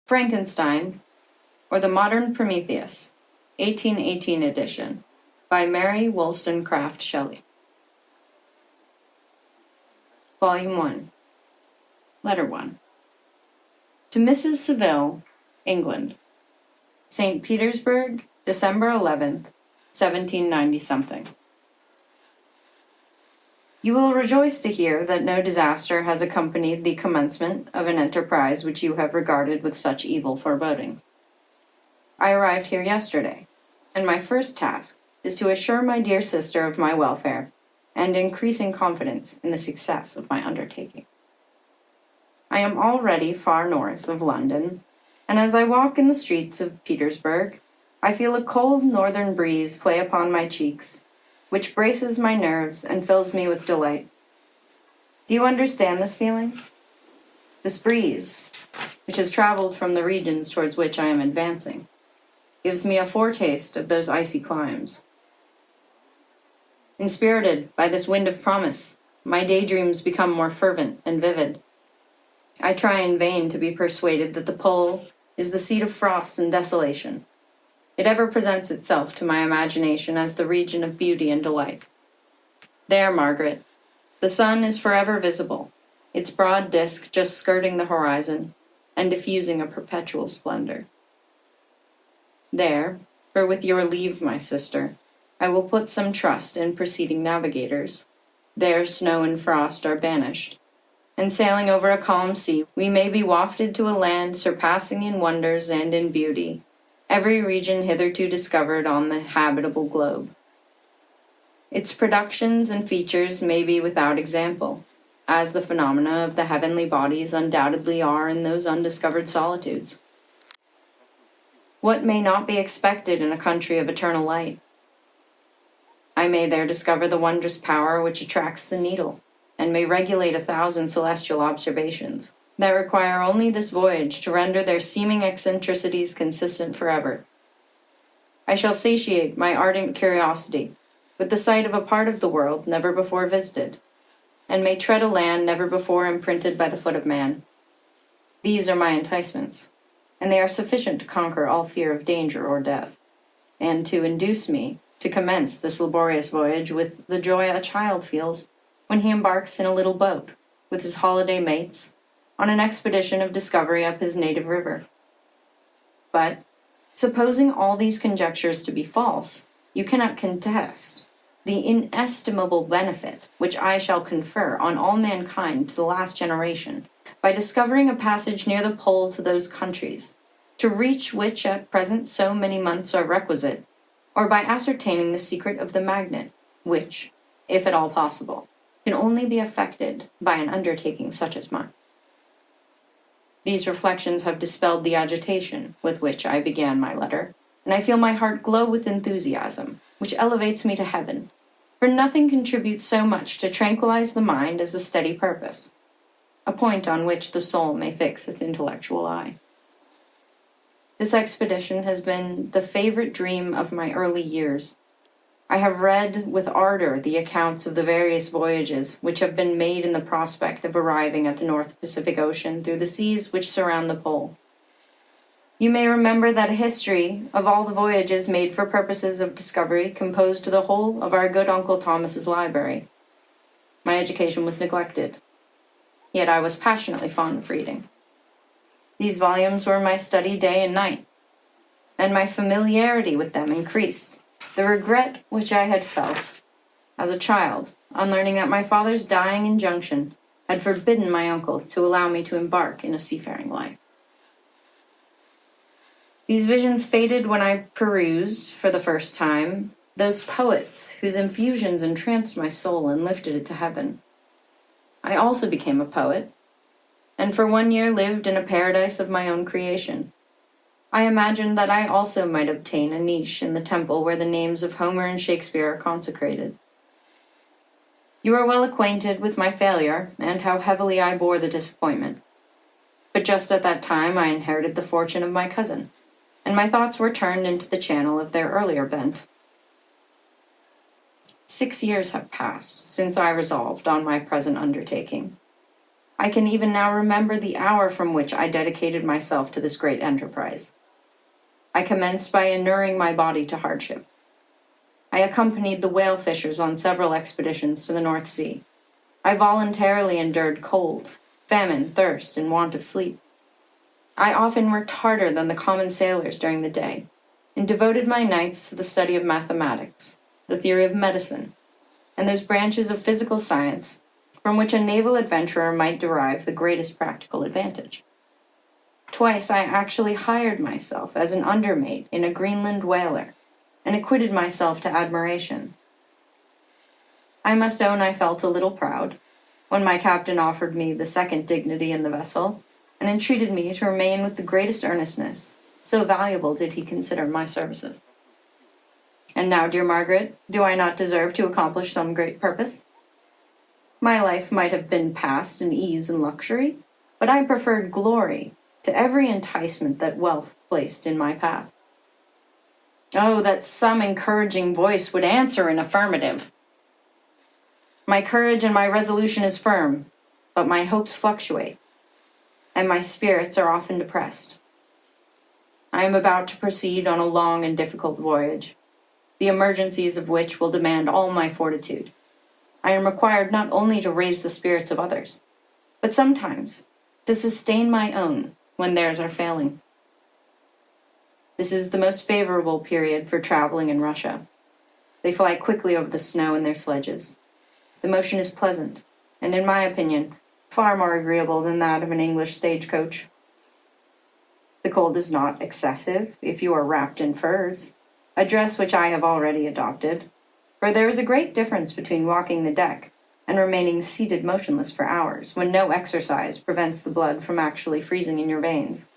Frankenstein, or the Modern Prometheus, 1818 edition, by Mary Wollstonecraft Shelley. Volume 1, Letter 1. To Mrs. Saville, England, St. Petersburg, December 11th, 1790-something. You will rejoice to hear that no disaster has accompanied the commencement of an enterprise which you have regarded with such evil forebodings. I arrived here yesterday, and my first task is to assure my dear sister of my welfare and increasing confidence in the success of my undertaking. I am already far north of London, and as I walk in the streets of Petersburg, I feel a cold northern breeze play upon my cheeks, which braces my nerves and fills me with delight. Do you understand this feeling? This breeze, which has traveled from the regions towards which I am advancing, gives me a foretaste of those icy climes. Inspirited by this wind of promise, my daydreams become more fervent and vivid. I try in vain to be persuaded that the pole is the seat of frost and desolation. It ever presents itself to my imagination as the region of beauty and delight. There, Margaret, the sun is forever visible, its broad disk just skirting the horizon and diffusing a perpetual splendor. There, for with your leave, my sister, I will put some trust in preceding navigators. There snow and frost are banished, and sailing over a calm sea, we may be wafted to a land surpassing in wonders and in beauty every region hitherto discovered on the habitable globe. Its productions and features may be without example, as the phenomena of the heavenly bodies undoubtedly are in those undiscovered solitudes. What may not be expected in a country of eternal light? I may there discover the wondrous power which attracts the needle, and may regulate 1,000 celestial observations that require only this voyage to render their seeming eccentricities consistent forever. I shall satiate my ardent curiosity with the sight of a part of the world never before visited, and may tread a land never before imprinted by the foot of man. These are my enticements, and they are sufficient to conquer all fear of danger or death, and to induce me to commence this laborious voyage with the joy a child feels when he embarks in a little boat, with his holiday mates, on an expedition of discovery up his native river. But, supposing all these conjectures to be false, you cannot contest the inestimable benefit which I shall confer on all mankind to the last generation, by discovering a passage near the pole to those countries, to reach which at present so many months are requisite, or by ascertaining the secret of the magnet, which, if at all possible, can only be effected by an undertaking such as mine. These reflections have dispelled the agitation with which I began my letter, and I feel my heart glow with enthusiasm, which elevates me to heaven, for nothing contributes so much to tranquilize the mind as a steady purpose, a point on which the soul may fix its intellectual eye. This expedition has been the favorite dream of my early years. I have read with ardor the accounts of the various voyages which have been made in the prospect of arriving at the North Pacific Ocean through the seas which surround the pole. You may remember that a history of all the voyages made for purposes of discovery composed the whole of our good Uncle Thomas's library. My education was neglected, yet I was passionately fond of reading. These volumes were my study day and night, and my familiarity with them increased. The regret which I had felt as a child on learning that my father's dying injunction had forbidden my uncle to allow me to embark in a seafaring life. These visions faded when I perused, for the first time, those poets whose infusions entranced my soul and lifted it to heaven. I also became a poet, and for 1 year lived in a paradise of my own creation. I imagined that I also might obtain a niche in the temple where the names of Homer and Shakespeare are consecrated. You are well acquainted with my failure, and how heavily I bore the disappointment. But just at that time I inherited the fortune of my cousin, and my thoughts were turned into the channel of their earlier bent. 6 years have passed since I resolved on my present undertaking. I can even now remember the hour from which I dedicated myself to this great enterprise. I commenced by inuring my body to hardship. I accompanied the whale fishers on several expeditions to the North Sea. I voluntarily endured cold, famine, thirst, and want of sleep. I often worked harder than the common sailors during the day, and devoted my nights to the study of mathematics, the theory of medicine, and those branches of physical science from which a naval adventurer might derive the greatest practical advantage. Twice I actually hired myself as an undermate in a Greenland whaler, and acquitted myself to admiration. I must own I felt a little proud when my captain offered me the second dignity in the vessel, and entreated me to remain with the greatest earnestness, so valuable did he consider my services. And now, dear Margaret, do I not deserve to accomplish some great purpose? My life might have been passed in ease and luxury, but I preferred glory to every enticement that wealth placed in my path. Oh, that some encouraging voice would answer in affirmative! My courage and my resolution is firm, but my hopes fluctuate, and my spirits are often depressed. I am about to proceed on a long and difficult voyage, the emergencies of which will demand all my fortitude. I am required not only to raise the spirits of others, but sometimes to sustain my own when theirs are failing. This is the most favorable period for traveling in Russia. They fly quickly over the snow in their sledges. The motion is pleasant, and in my opinion, far more agreeable than that of an English stagecoach. The cold is not excessive if you are wrapped in furs, a dress which I have already adopted, for there is a great difference between walking the deck and remaining seated motionless for hours, when no exercise prevents the blood from actually freezing in your veins.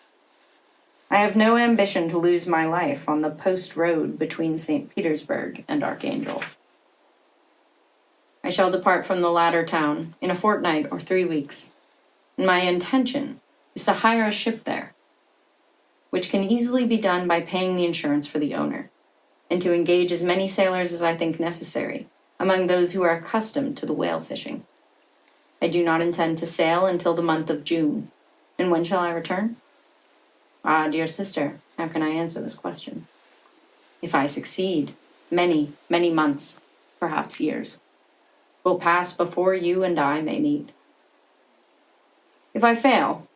I have no ambition to lose my life on the post road between St. Petersburg and Archangel. I shall depart from the latter town in a fortnight or 3 weeks, and my intention is to hire a ship there, which can easily be done by paying the insurance for the owner, and to engage as many sailors as I think necessary among those who are accustomed to the whale fishing. I do not intend to sail until the month of June. And when shall I return? Ah, dear sister, how can I answer this question? If I succeed, many, many months, perhaps years, will pass before you and I may meet. If I fail,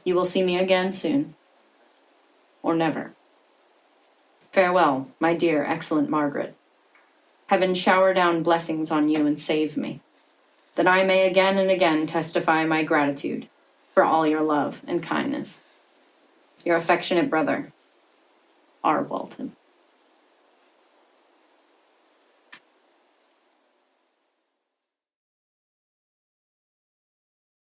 you will see me again soon, or never. Farewell, my dear, excellent Margaret. Heaven shower down blessings on you and save me, that I may again and again testify my gratitude for all your love and kindness. Your affectionate brother, R. Walton.